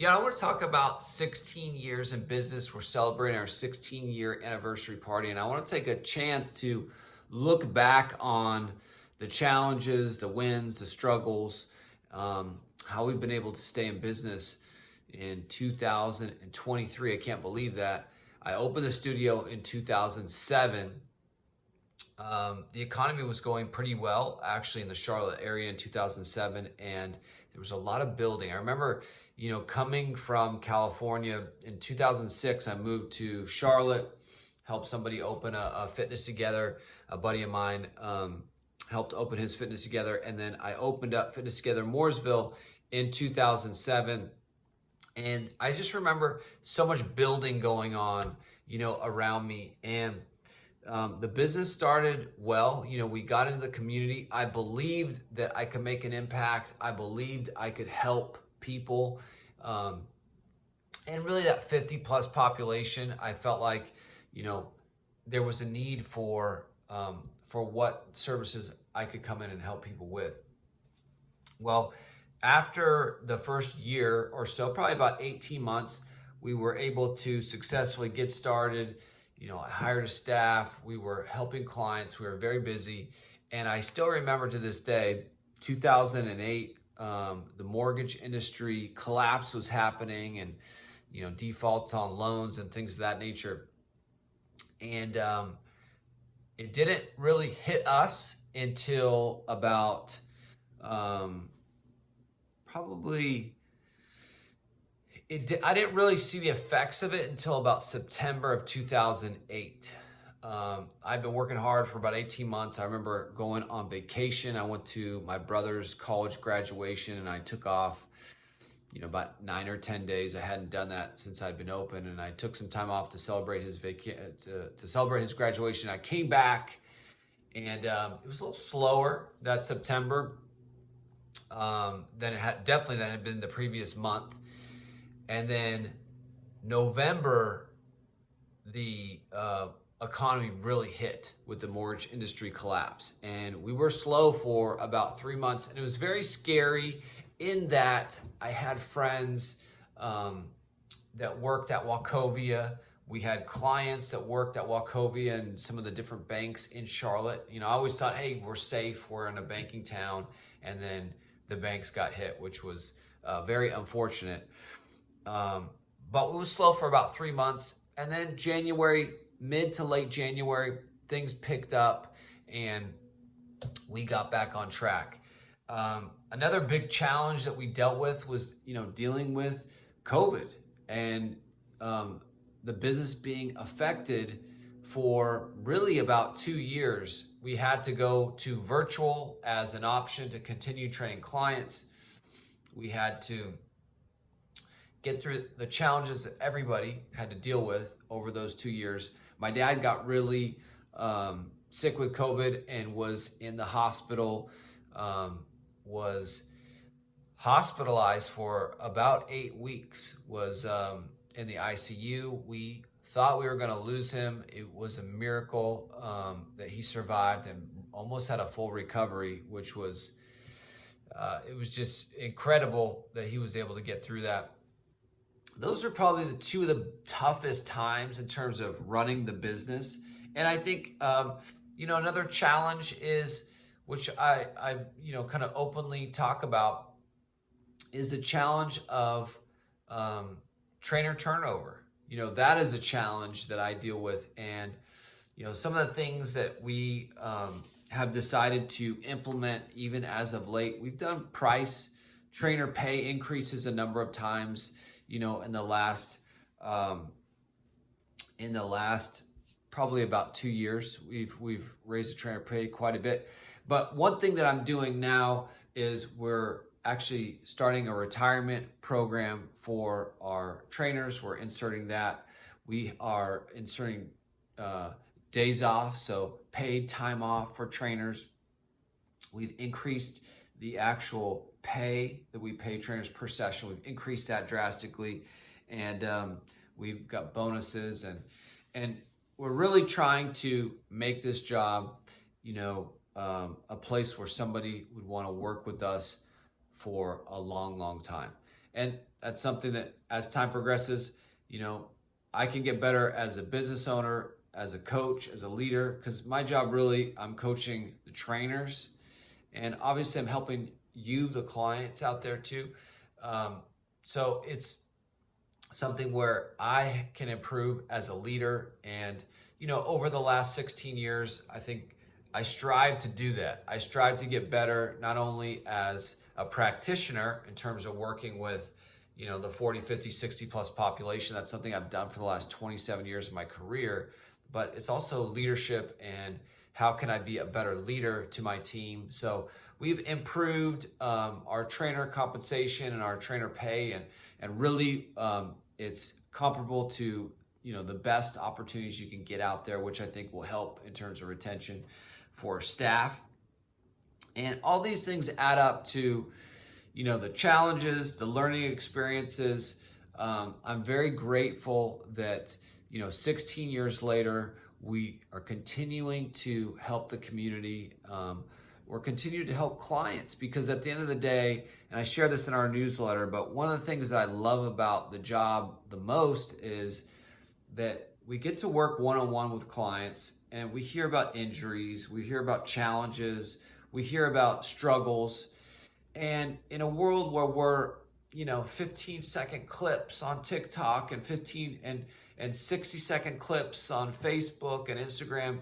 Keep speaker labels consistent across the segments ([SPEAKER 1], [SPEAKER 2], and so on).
[SPEAKER 1] Yeah, I want to talk about 16 years in business. We're celebrating our 16-year anniversary party, and I want to take a chance to look back on the challenges, the wins, the struggles, how we've been able to stay in business in 2023. I can't believe that. I opened the studio in 2007. The economy was going pretty well, actually, in the Charlotte area in 2007, and there was a lot of building. I remember, coming from California in 2006, I moved to Charlotte, helped somebody open a fitness together. A buddy of mine helped open his fitness together, and then I opened up Fitness Together Mooresville in 2007. And I just remember so much building going on, around me. And the business started well. We got into the community. I believed that I could make an impact. I believed I could help people. And really that 50 plus population, I felt like, there was a need for what services I could come in and help people with. Well, after the first year or so, probably about 18 months, we were able to successfully get started. I hired a staff, we were helping clients, we were very busy. And I still remember to this day, 2008, the mortgage industry collapse was happening and, defaults on loans and things of that nature. And it didn't really hit us until about probably I didn't really see the effects of it until about September of 2008. I've been working hard for about 18 months. I remember going on vacation. I went to my brother's college graduation and I took off, about 9 or 10 days. I hadn't done that since I'd been open, and I took some time off to celebrate his to celebrate his graduation. I came back and it was a little slower that September than it had been the previous month. And then November, the economy really hit with the mortgage industry collapse. And we were slow for about 3 months. And it was very scary in that I had friends that worked at Wachovia. We had clients that worked at Wachovia and some of the different banks in Charlotte. I always thought, hey, we're safe. We're in a banking town. And then the banks got hit, which was very unfortunate. But it was slow for about 3 months. And then January, mid to late January, things picked up and we got back on track. Another big challenge that we dealt with was, dealing with COVID and the business being affected for really about 2 years. We had to go to virtual as an option to continue training clients. We had to get through the challenges that everybody had to deal with over those 2 years. My dad got really sick with COVID and was in the hospital, was hospitalized for about 8 weeks, was in the ICU. We thought we were going to lose him. It was a miracle that he survived and almost had a full recovery, which was, it was just incredible that he was able to get through that. Those are probably the two of the toughest times in terms of running the business. And I think, another challenge is, which I kind of openly talk about, is a challenge of trainer turnover. That is a challenge that I deal with. And, some of the things that we have decided to implement even as of late, we've done price trainer pay increases a number of times, in the last probably about 2 years, we've raised the trainer pay quite a bit. But one thing that I'm doing now is we're actually starting a retirement program for our trainers. We're inserting that. We are inserting days off, so paid time off for trainers. We've increased the actual pay that we pay trainers per session. We've increased that drastically, and we've got bonuses, and we're really trying to make this job, a place where somebody would want to work with us for a long, long time. And that's something that as time progresses, you know, I can get better as a business owner, as a coach, as a leader, because my job really, I'm coaching the trainers, and obviously I'm helping you, the clients out there too. So it's something where I can improve as a leader. And, you know, over the last 16 years, I think I strive to do that. I strive to get better, not only as a practitioner in terms of working with, you know, the 40, 50, 60 plus population. That's something I've done for the last 27 years of my career, but it's also leadership and how can I be a better leader to my team. So we've improved our trainer compensation and our trainer pay, and really it's comparable to, you know, the best opportunities you can get out there, which I think will help in terms of retention for staff. And all these things add up to, you know, the challenges, the learning experiences. I'm very grateful that, you know, 16 years later, we are continuing to help the community. We're continuing to help clients, because at the end of the day, and I share this in our newsletter, but one of the things that I love about the job the most is that we get to work one-on-one with clients, and we hear about injuries, we hear about challenges, we hear about struggles. And in a world where we're, you know, 15-second clips on TikTok and 60-second clips on Facebook and Instagram,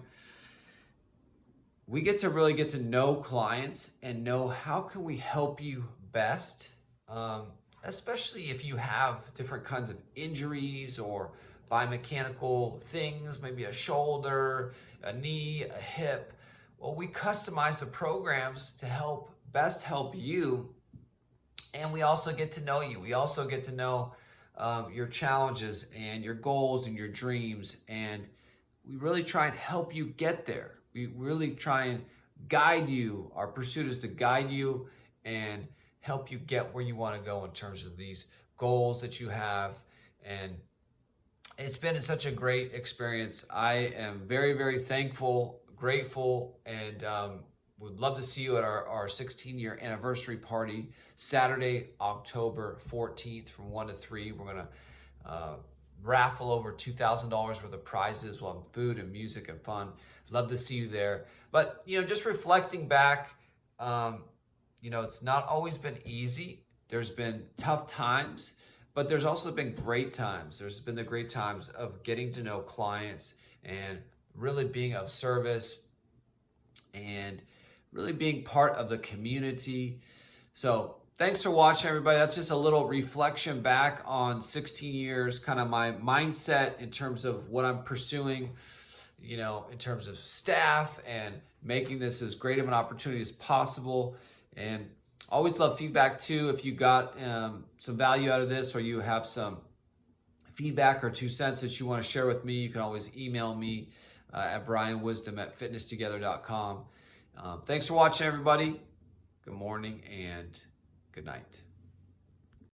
[SPEAKER 1] we get to really get to know clients and know how can we help you best, especially if you have different kinds of injuries or biomechanical things, maybe a shoulder, a knee, a hip. Well, we customize the programs to best help you, and we also get to know you. We also get to know your challenges and your goals and your dreams, and we really try and help you get there. We really try and guide you. Our pursuit is to guide you and help you get where you want to go in terms of these goals that you have. And it's been such a great experience. I am very, very thankful, grateful, and would love to see you at our 16-year anniversary party, Saturday, October 14th from 1 to 3. We're going to raffle over $2,000 worth of prizes. We'll have food and music and fun. Love to see you there. But, you know, just reflecting back, you know, it's not always been easy. There's been tough times, but there's also been great times. There's been the great times of getting to know clients and really being of service and really being part of the community. So thanks for watching, everybody. That's just a little reflection back on 16 years, kind of my mindset in terms of what I'm pursuing, you know, in terms of staff and making this as great of an opportunity as possible. And always love feedback too. If you got some value out of this, or you have some feedback or 2 cents that you want to share with me, you can always email me at brianwisdom@fitnesstogether.com. Thanks for watching, everybody. Good morning and good night.